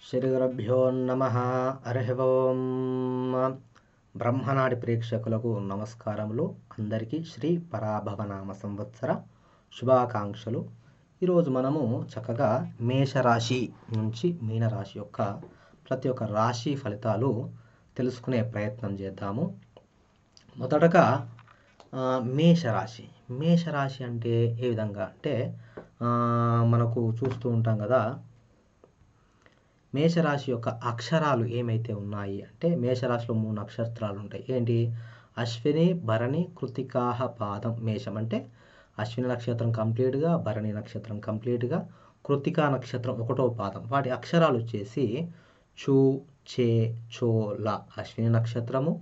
శ్రీగురుభ్యో నమః. హరి ఓం. బ్రహ్మనాడి ప్రేక్షకులకు నమస్కారములు. అందరికీ శ్రీ పరాభవనామ సంవత్సర శుభాకాంక్షలు. ఈరోజు మనము చక్కగా మేషరాశి నుంచి మీనరాశి యొక్క ప్రతి ఒక్క రాశి ఫలితాలు తెలుసుకునే ప్రయత్నం చేద్దాము. మొదటగా మేషరాశి. మేషరాశి అంటే ఏ విధంగా అంటే మనకు చూస్తూ ఉంటాం కదా, మేషరాశి యొక్క అక్షరాలు ఏమైతే ఉన్నాయి అంటే మేషరాశిలో 3 నక్షత్రాలు ఉంటాయి. ఏంటి? అశ్విని, భరణి, కృతికాహ పాదం. మేషం అంటే అశ్విని నక్షత్రం కంప్లీట్గా, భరణి నక్షత్రం కంప్లీట్గా, కృతికా నక్షత్రం 1వ పాదం. వాటి అక్షరాలు వచ్చేసి చు, చే, చో, ల. అశ్విని నక్షత్రము,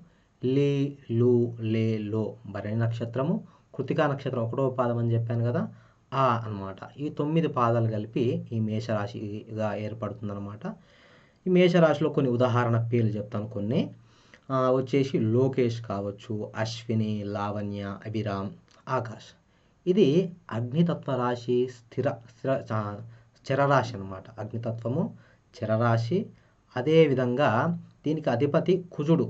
లీ, లు, లే, లో భరణి నక్షత్రము, కృతికా నక్షత్రం 1వ పాదం అని చెప్పాను కదా, ఆ అన్నమాట. ఈ 9 పాదాలు కలిపి ఈ మేషరాశిగా ఏర్పడుతుందన్నమాట. ఈ మేషరాశిలో కొన్ని ఉదాహరణ పేర్లు చెప్తాను. కొన్ని వచ్చేసి లోకేష్ కావచ్చు, అశ్విని, లావణ్య, అభిరామ్, ఆకాష్. ఇది అగ్నితత్వ రాశి, స్థిరరాశి అనమాట. అగ్నితత్వము, స్థిరరాశి. అదేవిధంగా దీనికి అధిపతి కుజుడు.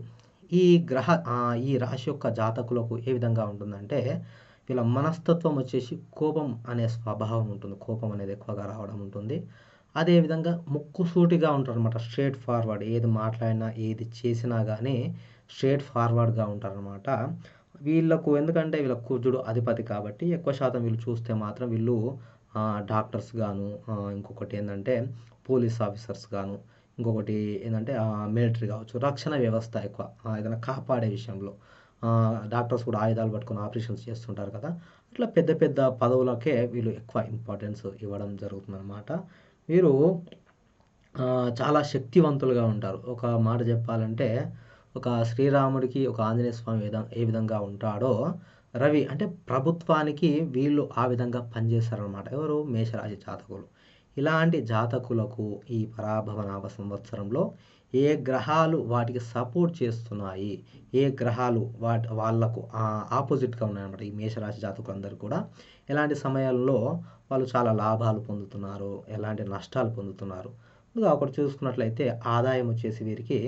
ఈ రాశి యొక్క జాతకులకు ఏ విధంగా ఉంటుందంటే, వీళ్ళ మనస్తత్వం వచ్చేసి కోపం అనే స్వభావం ఉంటుంది. కోపం అనేది ఎక్కువగా రావడం ఉంటుంది. అదేవిధంగా ముక్కుసూటిగా ఉంటారనమాట. Straight forward. ఏది మాట్లాడినా ఏది చేసినా కానీ స్ట్రేట్ ఫార్వర్డ్గా ఉంటారనమాట. వీళ్ళకు ఎందుకంటే వీళ్ళ కుజుడు అధిపతి కాబట్టి ఎక్కువ శాతం వీళ్ళు చూస్తే మాత్రం వీళ్ళు డాక్టర్స్ గాను, ఇంకొకటి ఏంటంటే పోలీస్ ఆఫీసర్స్ గాను, ఇంకొకటి ఏంటంటే మిలిటరీ కావచ్చు, రక్షణ వ్యవస్థ ఎక్కువ ఏదైనా కాపాడే విషయంలో డాక్టర్స్ కూడా ఆయుధాలు పట్టుకొని ఆపరేషన్స్ చేస్తుంటారు కదా, అట్లా పెద్ద పెద్ద పదవులకే వీళ్ళు ఎక్కువ ఇంపార్టెన్స్ ఇవ్వడం జరుగుతుందన్నమాట. వీరు చాలా శక్తివంతులుగా ఉంటారు. ఒక మాట చెప్పాలంటే, ఒక శ్రీరాముడికి ఒక ఆంజనేయ స్వామి ఏ విధంగా ఉంటాడో, రవి అంటే ప్రభుత్వానికి వీళ్ళు ఆ విధంగా పనిచేస్తారనమాట. ఎవరు? మేషరాశి జాతకులు. ఇలాంటి జాతకులకు ఈ పరాభవనామ సంవత్సరంలో ఏ గ్రహాలు వాటికి సపోర్ట్ చేస్తున్నాయి, ఏ గ్రహాలు వాళ్లకు ఆపోజిట్గా ఉన్నాయన్నమాట. ఈ మేషరాశి జాతకులందరూ కూడా ఎలాంటి సమయాల్లో వాళ్ళు చాలా లాభాలు పొందుతున్నారు, ఎలాంటి నష్టాలు పొందుతున్నారు. ముందుగా ఒకటి చూసుకున్నట్లయితే ఆదాయం వచ్చేసి వీరికి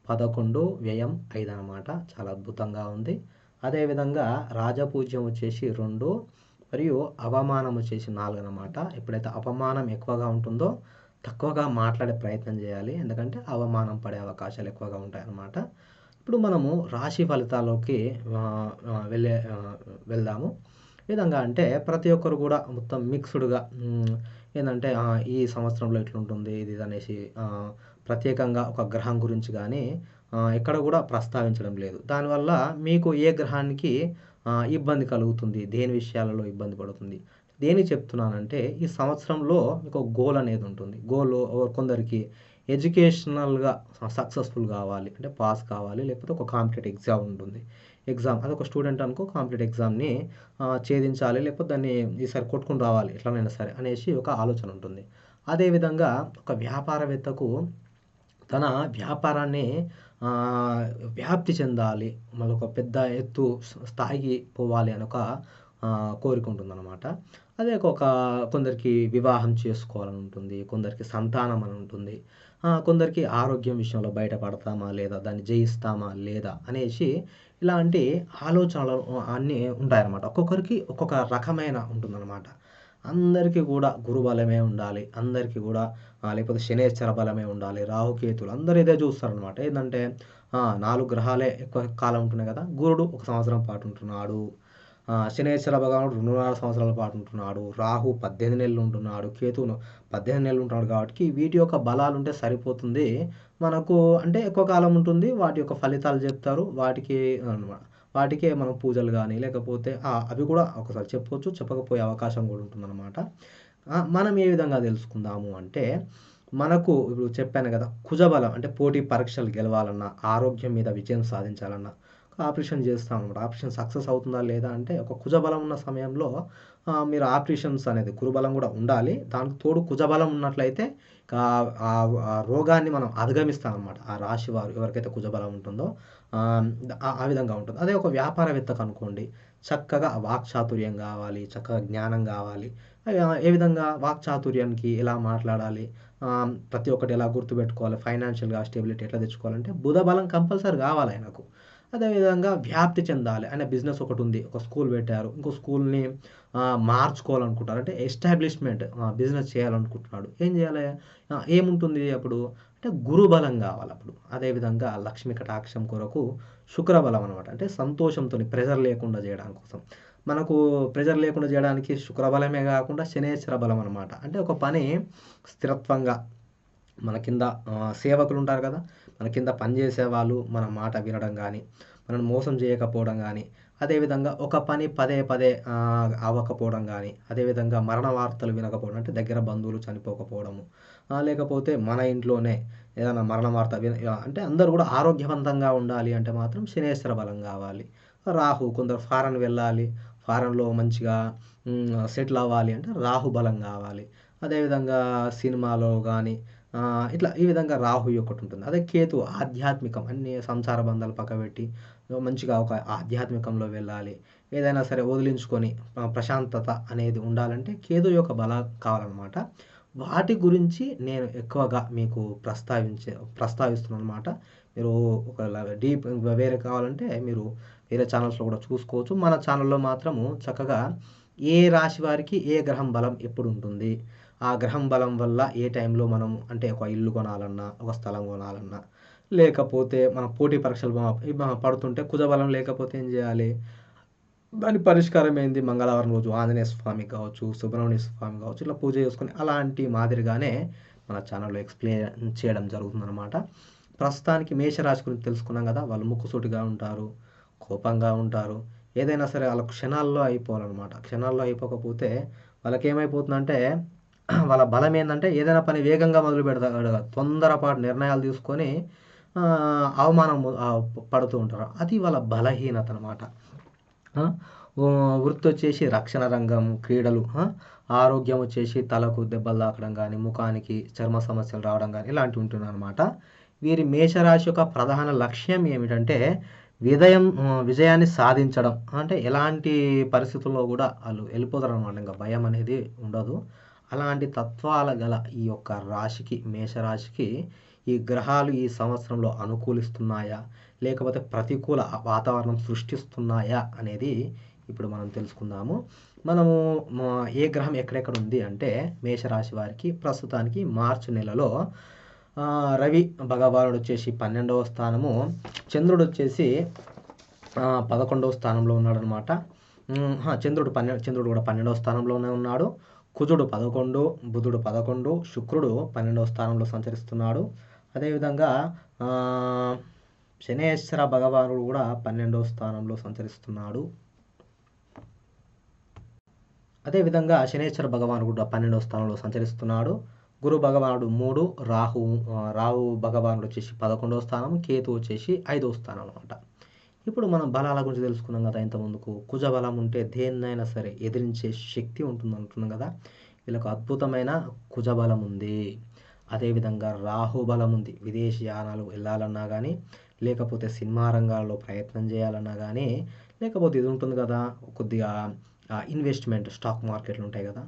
11, వ్యయం 5 అన్నమాట. చాలా అద్భుతంగా ఉంది. అదేవిధంగా రాజపూజ్యం వచ్చేసి 2, మరియు అవమానం వచ్చేసి 4 అన్నమాట. ఎప్పుడైతే అవమానం ఎక్కువగా ఉంటుందో తక్కువగా మాట్లాడే ప్రయత్నం చేయాలి, ఎందుకంటే అవమానం పడే అవకాశాలు ఎక్కువగా ఉంటాయి అన్నమాట. ఇప్పుడు మనము రాశి ఫలితాల్లోకి వెళ్దాము. ఏ విధంగా అంటే ప్రతి ఒక్కరు కూడా మొత్తం మిక్స్డ్గా ఏంటంటే ఈ సంవత్సరంలో ఇట్లుంటుంది ఇది అనేసి ప్రత్యేకంగా ఒక గ్రహం గురించి కానీ ఎక్కడ కూడా ప్రస్తావించడం లేదు. దానివల్ల మీకు ఏ గ్రహానికి ఇబ్బంది కలుగుతుంది, దేని విషయాలలో ఇబ్బంది పడుతుంది, దేనికి చెప్తున్నానంటే ఈ సంవత్సరంలో మీకు ఒక గోల్ అనేది ఉంటుంది. గోల్ కొందరికి ఎడ్యుకేషనల్గా సక్సెస్ఫుల్ కావాలి అంటే పాస్ కావాలి, లేకపోతే ఒక కాంపిటేటివ్ ఎగ్జామ్ ఉంటుంది. అదొక స్టూడెంట్ అనుకో, కాంపిటేటివ్ ఎగ్జామ్ని ఛేదించాలి, లేకపోతే దాన్ని ఈసారి కొట్టుకుని రావాలి ఎట్లనైనా సరే అనేసి ఒక ఆలోచన ఉంటుంది. అదేవిధంగా ఒక వ్యాపారవేత్తకు తన వ్యాపారాన్ని వ్యాప్తి చెందాలి, మళ్ళీ ఒక పెద్ద ఎత్తు స్థాయికి పోవాలి అని ఒక కోరిక ఉంటుందన్నమాట. అదే కొందరికి వివాహం చేసుకోవాలని ఉంటుంది, కొందరికి సంతానం అని ఉంటుంది, కొందరికి ఆరోగ్యం విషయంలో బయటపడతామా లేదా, దాన్ని జయిస్తామా లేదా అనేసి ఇలాంటి ఆలోచనలు అన్నీ ఉంటాయన్నమాట. ఒక్కొక్కరికి ఒక్కొక్క రకమైన ఉంటుందన్నమాట. అందరికీ కూడా గురుబలమే ఉండాలి, అందరికీ కూడా లేకపోతే శనేశ్వర బలమే ఉండాలి, రాహుకేతులు అందరూ ఇదే చూస్తారనమాట. ఏంటంటే 4 గ్రహాలే ఎక్కువ కాలం ఉంటున్నాయి కదా. గురుడు 1 సంవత్సరం పాటు ఉంటున్నాడు, శనేశ్వర భగవానుడు 2.5 సంవత్సరాల పాటు ఉంటున్నాడు, రాహు 18 నెలలు ఉంటున్నాడు, కేతువును 18 నెలలు ఉంటున్నాడు. కాబట్టి వీటి యొక్క బలాలు ఉంటే సరిపోతుంది మనకు, అంటే ఎక్కువ కాలం ఉంటుంది. వాటి యొక్క ఫలితాలు చెప్తారు, వాటికే మనం పూజలు కానీ లేకపోతే అవి కూడా ఒకసారి చెప్పవచ్చు, చెప్పకపోయే అవకాశం కూడా ఉంటుందన్నమాట. మనం ఏ విధంగా తెలుసుకుందాము అంటే, మనకు ఇప్పుడు చెప్పాను కదా, కుజబలం అంటే పోటీ పరీక్షలు గెలవాలన్నా, ఆరోగ్యం మీద విజయం సాధించాలన్నా ఆపరేషన్ చేస్తాం అనమాట. ఆపరేషన్ సక్సెస్ అవుతుందా లేదా అంటే, ఒక కుజబలం ఉన్న సమయంలో మీరు ఆపరేషన్స్ అనేది గురుబలం కూడా ఉండాలి, దానికి తోడు కుజబలం ఉన్నట్లయితే ఆ రోగాన్ని మనం అధిగమిస్తాం అనమాట. ఆ రాశి వారు ఎవరికైతే కుజబలం ఉంటుందో ఆ విధంగా ఉంటుంది. అదే ఒక వ్యాపారవేత్తకు అనుకోండి, చక్కగా వాక్చాతుర్యం కావాలి, చక్కగా జ్ఞానం కావాలి. ఏ విధంగా వాక్చాతుర్యానికి ఎలా మాట్లాడాలి, ప్రతి ఒక్కటి ఎలా గుర్తుపెట్టుకోవాలి, ఫైనాన్షియల్‌గా స్టెబిలిటీ ఎట్లా తెచ్చుకోవాలంటే బుధ బలం కంపల్సరీ కావాలి ఆయనకు. అదేవిధంగా వ్యాప్తి చెందాలి. ఆయన బిజినెస్ ఒకటుంది. ఒక స్కూల్ పెట్టారు. ఇంకో స్కూల్‌ని మార్చుకోవాలనుకుంటారు. అంటే ఎస్టాబ్లిష్‌మెంట్ బిజినెస్ చేయాలనుకుంటున్నాడు. ఏం చేయాలి? ఏముంటుంది అప్పుడు? అంటే గురుబలం కావాలప్పుడు. అదేవిధంగా లక్ష్మీ కటాక్షం కొరకు శుక్రబలం అనమాట. అంటే సంతోషంతోని ప్రెషర్ లేకుండా చేయడం కోసం. మనకు ప్రెషర్ లేకుండా చేయడానికి శుక్రబలమే కాకుండా శనేశ్వర బలం అనమాట. అంటే ఒక పని స్థిరత్వంగా మన కింద సేవకులుంటారు కదా! మన కింద పనిచేసేవాళ్ళు మన మాట వినడం గానీ, మనల్ని మోసం చేయకపోవడం గానీ, అదేవిధంగా ఒక పని పదే పదే అవ్వకపోవడం గానీ, అదేవిధంగా మరణ వార్తలు వినకపోవడం అంటే దగ్గర బంధువులు చనిపోకపోవడము, లేకపోతే మన ఇంట్లోనే ఏదైనా మరణ వార్త అంటే అందరూ గూడా ఆరోగ్యవంతంగా ఉండాలి అంటే మాత్రం శనేశ్వర బలం గావాలి. రాహు కొందరు ఫారెన్ వెళ్ళాలి. ఫారెన్‌లో మంచిగా సెటిల్ అవ్వాలి అంటే రాహు బలం గావాలి. అదేవిధంగా సినిమాలో గానీ ఇట్లా ఈ విధంగా రాహుయి ఒకటుంటుంది. అదే కేతు ఆధ్యాత్మికం అన్ని సంసార బంధాలు పక్కబెట్టి మంచిగా ఒక ఆధ్యాత్మికంలో వెళ్ళాలి. ఏదైనా సరే వదిలించుకొని ప్రశాంతత అనేది ఉండాలంటే కేతు యొక్క బలం కావాలనమాట. వాటి గురించి నేను ఎక్కువగా మీకు ప్రస్తావిస్తున్నాననమాట. మీరు ఒకవేళ డీప్ వేరే కావాలంటే మీరు వేరే ఛానల్స్‌లో కూడా చూసుకోవచ్చు. మన ఛానల్‌లో మాత్రము చక్కగా ఏ రాశి వారికి ఏ గ్రహం బలం ఎప్పుడుంటుంది? ఆ గ్రహం బలం వల్ల ఏ టైంలో మనం అంటే ఒక ఇల్లు కొనాలన్నా, ఒక స్థలం కొనాలన్నా, లేకపోతే మనం పోటీ పరీక్షలు పడుతుంటే కుజబలం లేకపోతే ఏం జేయాలి? దాని పరిష్కారం ఏంది? మంగళవారం రోజు ఆంజనేయ స్వామికి కావచ్చు, సుబ్రహ్మణ్య స్వామికి కావచ్చు, ఇట్లా పూజ చేసుకొని అలాంటి మాదిరిగానే మన ఛానల్‌లో ఎక్స్‌ప్లెయిన్ చేయడం జరుగుతుందనమాట. ప్రస్తుతానికి మేషరాశి గురించి తెలుసుకున్నాం గదా! వాళ్ళు ముక్కుసూటిగా ఉంటారు, కోపంగా ఉంటారు. ఏదైనా సరే ఆళ్ళ క్షణాల్లో అయిపోవాలనమాట. క్షణాల్లో అయిపోకపోతే వాళ్ళకేమైపోతుందంటే వాళ్ళ బలమేందంటే ఏదైనా పని వేగంగా మొదలు పెడతాడు. తొందరపాటు నిర్ణయాలు తీసుకొని అవమానం పడుతూ ఉంటారు. అది వాళ్ళ బలహీనతనమాట. ఆ! వృత్తొచ్చేసి రక్షణ రంగం, క్రీడలు, ఆరోగ్యం వచ్చేసి తలకు దెబ్బలు తాకడం గానీ, ముఖానికి చర్మ సమస్యలు రావడం గానీ, ఇలాంటివి ఉంటున్నాయనమాట. వీరి మేషరాశి యొక్క ప్రధాన లక్ష్యం ఏమిటంటే, విజయాన్ని సాధించడం. అంటే ఎలాంటి పరిస్థితుల్లో గూడా ఆళ్ళు ఎళ్ళిపోతారనమాట. ఇంక భయం అనేది ఉండదు. అలాంటి తత్వాల గల ఈ యొక్క రాశికి, మేషరాశికి ఈ గ్రహాలు ఈ సంవత్సరంలో అనుకూలిస్తున్నాయా? లేకపోతే ప్రతికూల వాతావరణం సృష్టిస్తున్నాయా? అనేది ఇప్పుడు మనం తెలుసుకుందాము. మనము ఏ గ్రహం ఎక్కడెక్కడ ఉంది అంటే మేషరాశి వారికి ప్రస్తుతానికి మార్చి నెలలో రవి భగవానుడొచ్చేసి 12వ స్థానము, చంద్రుడొచ్చేసి 11వ స్థానంలో ఉన్నాడనమాట. చంద్రుడు కూడా 12వ స్థానంలోనే ఉన్నాడు. కుజుడు 11, బుధుడు 11, శుక్రుడు 12వ స్థానంలో సంచరిస్తున్నాడు. అదేవిధంగా ఆహ్, శనేశ్వర భగవానుడు కూడా 12వ స్థానంలో సంచరిస్తున్నాడు. అదేవిధంగా శనేశ్వర భగవానుడు కూడా 12వ స్థానంలో సంచరిస్తున్నాడు. గురు భగవానుడు 3, రాహు భగవానుడు వచ్చేసి 11వ స్థానం, కేతు వచ్చేసి 5వ స్థానం అనమాట. ఇప్పుడు మనం బలాల గురించి తెలుసుకున్నాం కదా ఇంతకుముందుకు. కుజ బలం ఉంటే దేన్నైనా సరే ఎదిరించే శక్తి ఉంటుందంటున్నాం కదా! వీళ్ళకు అద్భుతమైన కుజ బలం ఉంది. అదేవిధంగా రాహు బలం ఉంది. విదేశీ యానాలు వెళ్ళాలన్నా గానీ, లేకపోతే సినిమా రంగాల్లో ప్రయత్నం చేయాలన్నా గానీ, లేకపోతే ఇది ఉంటుంది కదా! కొద్దిగా ఇన్వెస్ట్‌మెంట్ స్టాక్ మార్కెట్‌లు ఉంటాయి కదా!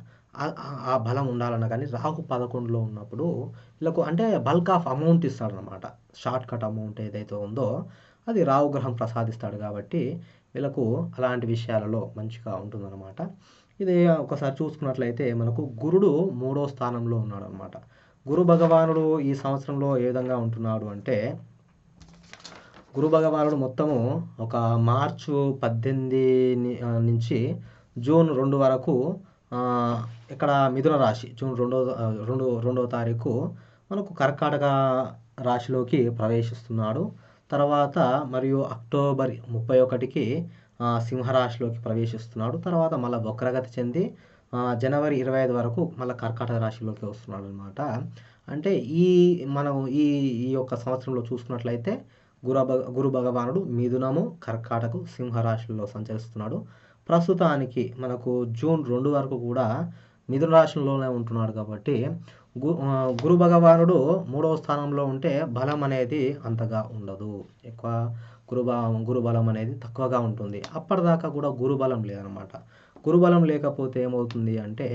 ఆ బలం ఉండాలన్నా గానీ, రాహు 11లో ఉన్నప్పుడు వీళ్ళకు అంటే బల్క్ ఆఫ్ అమౌంట్ ఇస్తాడనమాట. షార్ట్ కట్ అమౌంట్ ఏదైతే ఉందో అది రాహు గ్రహం ప్రసాదిస్తాడు కాబట్టి, వీళ్ళకు అలాంటి విషయాలలో మంచిగా ఉంటుందనమాట. ఇది ఒకసారి చూసుకున్నట్లయితే మనకు గురుడు 3వ స్థానంలో ఉన్నాడనమాట. గురు భగవానుడు ఈ సంవత్సరంలో ఏ విధంగా ఉంటున్నాడు అంటే, గురు భగవానుడు మొత్తము ఒక మార్చు 18 నుంచి జూన్ 2 వరకు ఇక్కడ మిథున రాశి జూన్ రెండవ తారీఖు మనకు కర్కాటక రాశిలోకి ప్రవేశిస్తున్నాడు. తర్వాత మరియు అక్టోబర్ 31కి సింహరాశిలోకి ప్రవేశిస్తున్నాడు. తర్వాత మళ్ళా వక్రగతి చెంది జనవరి 25 వరకు మళ్ళా కర్కాటక రాశిలోకి వస్తున్నాడనమాట. అంటే మనం ఈ ఈ యొక్క సంవత్సరంలో చూసుకున్నట్లయితే గురు భగవానుడు మిథునము, కర్కాటకు, సింహరాశుల్లో సంచరిస్తున్నాడు. ప్రస్తుతానికి మనకు జూన్ 2 వరకు కూడా మిథున రాశిలోనే ఉంటున్నాడు కాబట్టి గురు భగవానుడు 3వ స్థానంలో ఉంటే బలం అనేది అంతగా ఉండదు. ఎక్కువ గురుబలం అనేది తక్కువగా ఉంటుంది. అప్పటిదాకా కూడా గురుబలం లేదనమాట. గురుబలం లేకపోతే ఏమవుతుంది అంటే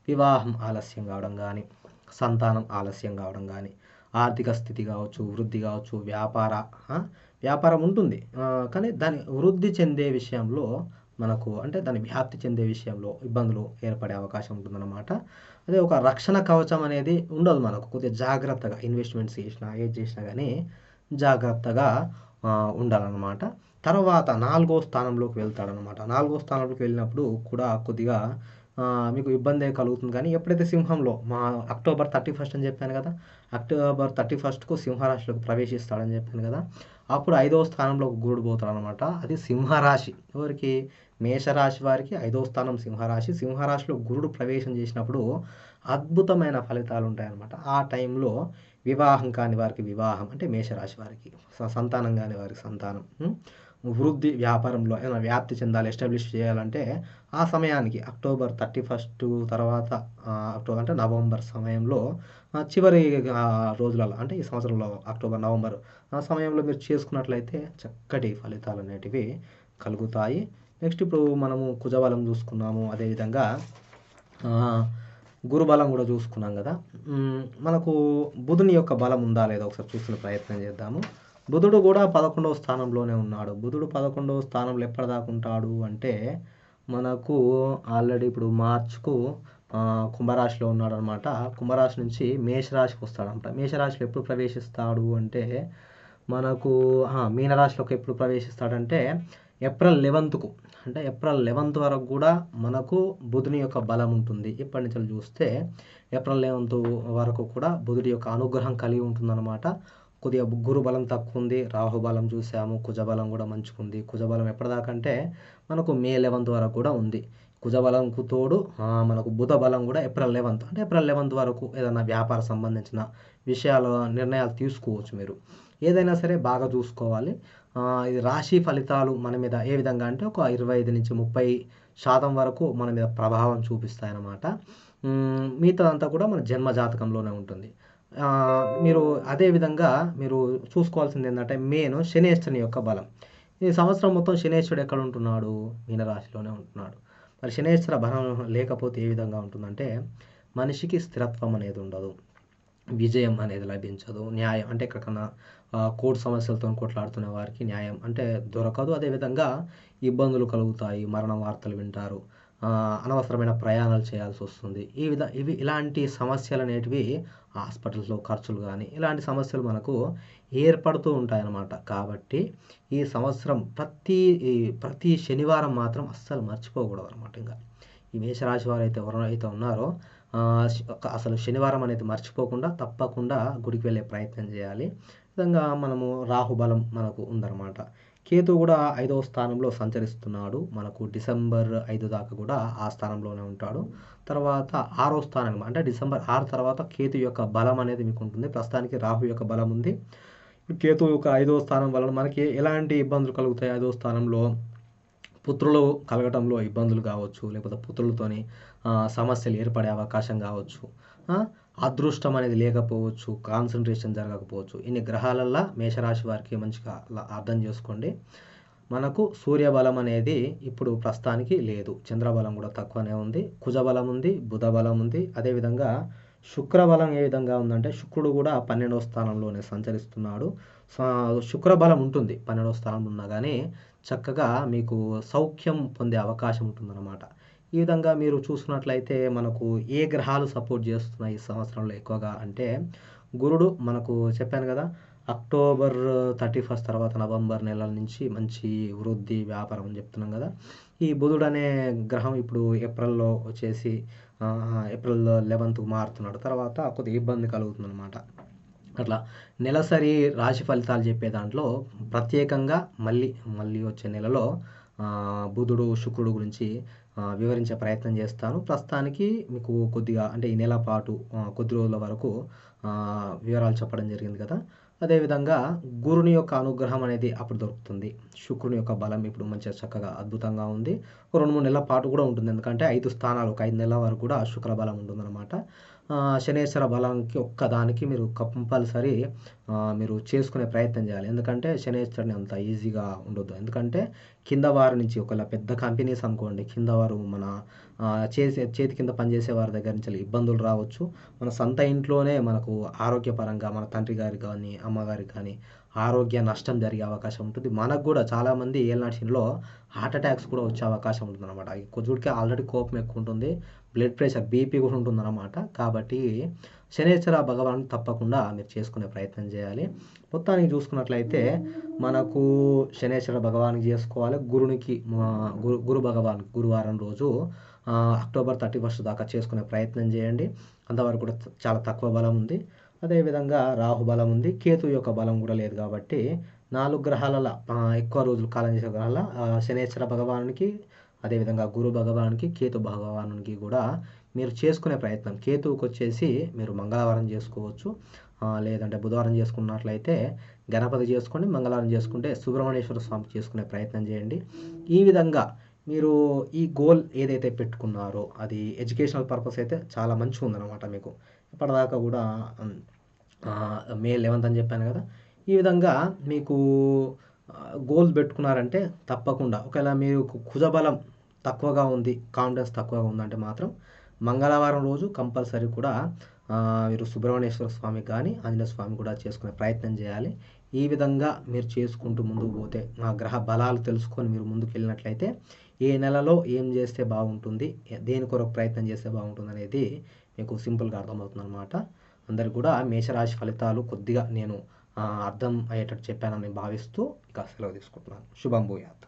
వివాహం ఆలస్యం కావడం గానీ, సంతానం ఆలస్యం కావడం గానీ, ఆర్థిక స్థితి కావచ్చు, వృద్ధి కావచ్చు, ఆ! వ్యాపారం ఉంటుంది. కానీ దాని వృద్ధి చెందే విషయంలో మనకు అంటే దాని వ్యాప్తి చెందే విషయంలో ఇబ్బందులు ఏర్పడే అవకాశం ఉంటుందన్నమాట. అదే ఒక రక్షణ కవచం అనేది ఉండదు మనకు. కొద్దిగా జాగ్రత్తగా ఇన్వెస్ట్‌మెంట్స్ చేసినా, ఏది చేసినా గానీ జాగ్రత్తగా ఉండాలన్నమాట. తర్వాత నాలుగో స్థానంలోకి వెళ్తాడనమాట. నాలుగో స్థానంలోకి వెళ్ళినప్పుడు కూడా కొద్దిగా మీకు ఇబ్బందే కలుగుతుంది కానీ ఎప్పుడైతే సింహంలో అక్టోబర్ 31 అని చెప్పాను కదా! అక్టోబర్ 31కు సింహరాశిలోకి ప్రవేశిస్తాడని చెప్పాను కదా! అప్పుడు ఐదవ స్థానంలోకి గురుడు పోతాడనమాట. అది సింహరాశి. ఎవరికి? మేషరాశి వారికి ఐదవ స్థానం సింహరాశి. సింహరాశిలో గురుడు ప్రవేశం చేసినప్పుడు అద్భుతమైన ఫలితాలుంటాయనమాట. ఆ టైంలో వివాహం కాని వారికి వివాహం అంటే మేషరాశి వారికి. సంతానం కాని వారికి సంతానం. వృద్ధి వ్యాపారంలో ఏమైనా వ్యాప్తి చెందాలి, ఎస్టాబ్లిష్ చేయాలంటే ఆ సమయానికి అక్టోబర్ 31 తర్వాత అక్టోబర్ అంటే నవంబర్ సమయంలో చివరి రోజులలో అంటే ఈ సంవత్సరంలో అక్టోబర్, నవంబర్ ఆ సమయంలో మీరు చేసుకున్నట్లయితే చక్కటి ఫలితాలనేటివి కలుగుతాయి. నెక్స్ట్ ఇప్పుడు మనము కుజబలం చూసుకున్నాము. అదేవిధంగా ఆహ్, గురుబలం గూడా చూసుకున్నాం గదా! మనకు బుధుని యొక్క బలం ఉందా లేదా ఒకసారి చూసుకునే ప్రయత్నం చేద్దాము. బుధుడు గూడా 11వ స్థానంలోనే ఉన్నాడు. బుధుడు 11వ స్థానంలో ఎప్పటిదాకా ఉంటాడు అంటే, మనకు ఆల్రెడీ ఇప్పుడు మార్చ్‌కు కుంభరాశిలో ఉన్నాడనమాట. కుంభరాశి నుంచి మేషరాశికి వస్తాడనమాట. మేషరాశిలో ఎప్పుడు ప్రవేశిస్తాడు అంటే, మనకు మీనరాశిలోకి ఎప్పుడు ప్రవేశిస్తాడంటే, ఏప్రిల్ 11కు అంటే ఏప్రిల్ 11 వరకు గూడా మనకు బుధుని యొక్క బలం ఉంటుంది. ఇప్పటి నుంచెల్లి చూస్తే ఏప్రిల్ 11 వరకు కూడా బుధుడి యొక్క అనుగ్రహం కలిగి ఉంటుందన్నమాట. కొద్దిగా గురు బలం తక్కువుంది. రాహు బలం చూసాము. కుజబలం గూడా మంచిగుంది. కుజబలం ఎప్పటిదాకా అంటే మనకు మే 11 వరకు కూడా ఉంది. కుజబలంకు తోడు మనకు బుధ బలం గూడా ఏప్రిల్ 11 అంటే ఏప్రిల్ 11 వరకు ఏదన్నా వ్యాపార సంబంధించిన విషయాలు నిర్ణయాలు తీసుకోవచ్చు మీరు. ఏదైనా సరే బాగా చూసుకోవాలి. ఇది రాశి ఫలితాలు మన మీద ఏ విధంగా అంటే ఒక 25-30% వరకు మన మీద ప్రభావం చూపిస్తాయన్నమాట. మిగతాదంతా కూడా మన జన్మ జాతకంలోనే ఉంటుంది. మీరు అదే విధంగా మీరు చూసుకోవాల్సిందేందంటే మెయిన్ శనేశ్వరుని యొక్క బలం. ఈ సంవత్సరం మొత్తం శనేశ్వరుడు ఎక్కడుంటున్నాడు? మీనరాశిలోనే ఉంటున్నాడు. మరి శనేశ్వర బలం లేకపోతే ఏ విధంగా ఉంటుందంటే మనిషికి స్థిరత్వం అనేది ఉండదు. విజయం అనేది లభించదు. న్యాయం అంటే ఎక్కడికన్నా కోర్టు సమస్యలతోని కొట్లాడుతున్న వారికి న్యాయం అంటే దొరకదు. అదేవిధంగా ఇబ్బందులు కలుగుతాయి. మరణ వార్తలు వింటారు. అనవసరమైన ప్రయాణాలు చేయాల్సొస్తుంది. ఇవి ఇలాంటి సమస్యలనేటివి హాస్పిటల్స్‌లో ఖర్చులు గానీ, ఇలాంటి సమస్యలు మనకు ఏర్పడుతూ ఉంటాయన్నమాట. కాబట్టి ఈ సంవత్సరం ప్రతి శనివారం మాత్రం అస్సలు మర్చిపోకూడదనమాట ఇంగ. ఈ మేషరాశి వారైతే ఎవరైతే ఉన్నారో అసలు శనివారం అనేది మర్చిపోకుండా తప్పకుండా గుడికి వెళ్ళే ప్రయత్నం చేయాలి. విధంగా మనము రాహుబలం మనకు ఉందన్నమాట. కేతువు గూడా 5వ స్థానంలో సంచరిస్తున్నాడు. మనకు డిసెంబర్ 5 దాకా గూడా ఆ స్థానంలోనే ఉంటాడు. తర్వాత 6వ స్థానం అంటే డిసెంబర్ 6 తర్వాత కేతు యొక్క బలం అనేది మీకుంటుంది. ప్రస్తుతానికి రాహు యొక్క బలం ఉంది. కేతువు యొక్క 5వ స్థానం వలన మనకి ఎలాంటి ఇబ్బందులు కలుగుతాయి 5వ స్థానంలో? పుత్రులు కలగటంలో ఇబ్బందులు కావచ్చు, లేకపోతే పుత్రులతోని సమస్యలు ఏర్పడే అవకాశం కావచ్చు. అదృష్టం అనేది లేకపోవచ్చు, కాన్సంట్రేషన్ జరగకపోవచ్చు. ఇన్ని గ్రహాలల్లా మేషరాశి వారికి మంచిగా అర్థం చేసుకోండి. మనకు సూర్యబలం అనేది ఇప్పుడు ప్రస్తుతానికి లేదు. చంద్రబలం కూడా తక్కువనే ఉంది. కుజబలం ఉంది, బుధబలం ఉంది. అదేవిధంగా శుక్రబలం ఏ విధంగా ఉందంటే శుక్రుడు కూడా 12వ స్థానంలోనే సంచరిస్తున్నాడు. శుక్రబలం ఉంటుంది 12వ స్థానంలో ఉన్నా గానీ చక్కగా మీకు సౌఖ్యం పొందే అవకాశం ఉంటుందన్నమాట. ఈ విధంగా మీరు చూసుకున్నట్లయితే మనకు ఏ గ్రహాలు సపోర్ట్ చేస్తున్నాయి ఈ సంవత్సరంలో ఎక్కువగా అంటే గురుడు మనకు చెప్పాను కదా! అక్టోబర్ 31 తర్వాత నవంబర్ నెలల నుంచి మంచి వృద్ధి, వ్యాపారం అని చెప్తున్నాం కదా! ఈ బుధుడనే గ్రహం ఇప్పుడు ఏప్రిల్‌లో వచ్చేసి ఏప్రిల్ 11కు మారుతున్నాడు. తర్వాత కొద్దిగా ఇబ్బంది కలుగుతుందనమాట. అట్లా నెలసరి రాశి ఫలితాలు చెప్పే దాంట్లో ప్రత్యేకంగా మళ్ళీ వచ్చే నెలలో బుధుడు, శుక్రుడు గురించి వివరించే ప్రయత్నం చేస్తాను. ప్రస్తుతానికి మీకు కొద్దిగా అంటే ఈ నెల పాటు కొద్ది రోజుల వరకు వివరాలు చెప్పడం జరిగింది కదా! అదేవిధంగా గురుని యొక్క అనుగ్రహం అనేది అప్పుడు దొరుకుతుంది. శుక్రుని యొక్క బలం ఇప్పుడు మంచిగా చక్కగా అద్భుతంగా ఉంది. ఒక 2, 3 నెలల పాటు కూడా ఉంటుంది. ఎందుకంటే 5 స్థానాలు ఒక 5 నెలల వరకు కూడా శుక్ర బలం ఉంటుందన్నమాట. శనేశ్వర బలంకి ఒక్కదానికి మీరు కంపల్సరీ మీరు చేసుకునే ప్రయత్నం చేయాలి. ఎందుకంటే శనైశ్వరుని అంత ఈజీగా ఉండొద్దు. ఎందుకంటే కింద వారి నుంచి ఒకవేళ పెద్ద కంపెనీస్ అనుకోండి, కింద వారు మన చేతి కింద పనిచేసే వారి దగ్గర నుంచి ఇబ్బందులు రావచ్చు. మన సొంత ఇంట్లోనే మనకు ఆరోగ్యపరంగా మన తండ్రి గారికి గానీ, అమ్మగారికి కానీ ఆరోగ్య నష్టం జరిగే అవకాశం ఉంటుంది. మనకు గూడా చాలామంది ఏలినాటి శనిలో హార్ట్ అటాక్స్ కూడా వచ్చే అవకాశం ఉంటుందనమాట. ఈ కుజుడికి ఆల్రెడీ కోపం ఎక్కువుంటుంది. బ్లడ్ ప్రెషర్, బీపీ కూడా ఉంటుందనమాట. కాబట్టి శనైశ్వర భగవానుడిని తప్పకుండా మీరు చేసుకునే ప్రయత్నం చేయాలి. మొత్తానికి చూసుకున్నట్లయితే మనకు శనైశ్వర భగవానునికి చేసుకోవాలి. గురునికి గురు భగవాన్ గురువారం రోజు అక్టోబర్ 31 దాకా చేసుకునే ప్రయత్నం చేయండి. అంతవరకు కూడా చాలా తక్కువ బలం ఉంది. అదేవిధంగా రాహు బలం ఉంది. కేతు యొక్క బలం కూడా లేదు కాబట్టి 4 గ్రహాలలో ఎక్కువ రోజులు కాలం చేసే గ్రహాల శనైశ్వర భగవానునికి, అదేవిధంగా గురు భగవానునికి, కేతు భగవానునికి కూడా మీరు చేసుకునే ప్రయత్నం. కేతువుకొచ్చేసి మీరు మంగళవారం చేసుకోవచ్చు. లేదంటే బుధవారం చేసుకున్నట్లయితే గణపతి చేసుకోండి. మంగళవారం చేసుకుంటే సుబ్రహ్మణ్యేశ్వర స్వామికి చేసుకునే ప్రయత్నం చేయండి. ఈ విధంగా మీరు ఈ గోల్ ఏదైతే పెట్టుకున్నారో అది ఎడ్యుకేషనల్ పర్పస్ అయితే చాలా మంచిగుందనమాట మీకు. ఇప్పటిదాకా కూడా మే 11th అని చెప్పాను కదా! ఈ విధంగా మీకు గోల్ పెట్టుకున్నారంటే తప్పకుండా ఒకవేళ మీకు కుజబలం తక్కువగా ఉంది, కాన్ఫిడెన్స్ తక్కువగా ఉందంటే మాత్రం మంగళవారం రోజు కంపల్సరీ కూడా మీరు సుబ్రహ్మణ్యేశ్వర స్వామికి కానీ, ఆంజనేయ స్వామి కూడా చేసుకునే ప్రయత్నం చేయాలి. ఈ విధంగా మీరు చేసుకుంటూ ముందుకు పోతే గ్రహ బలాలు తెలుసుకొని మీరు ముందుకెళ్ళినట్లయితే ఏ నెలలో ఏం చేస్తే బాగుంటుంది, దేని కొరకు ప్రయత్నం చేస్తే బాగుంటుందనేది మీకు సింపుల్‌గా అర్థమవుతుందనమాట. అందరికి కూడా మేషరాశి ఫలితాలు కొద్దిగా నేను అర్థం అయ్యేటట్టు చెప్పానని భావిస్తూ ఇక సెలవు తీసుకుంటున్నాను. శుభం భూయాత్.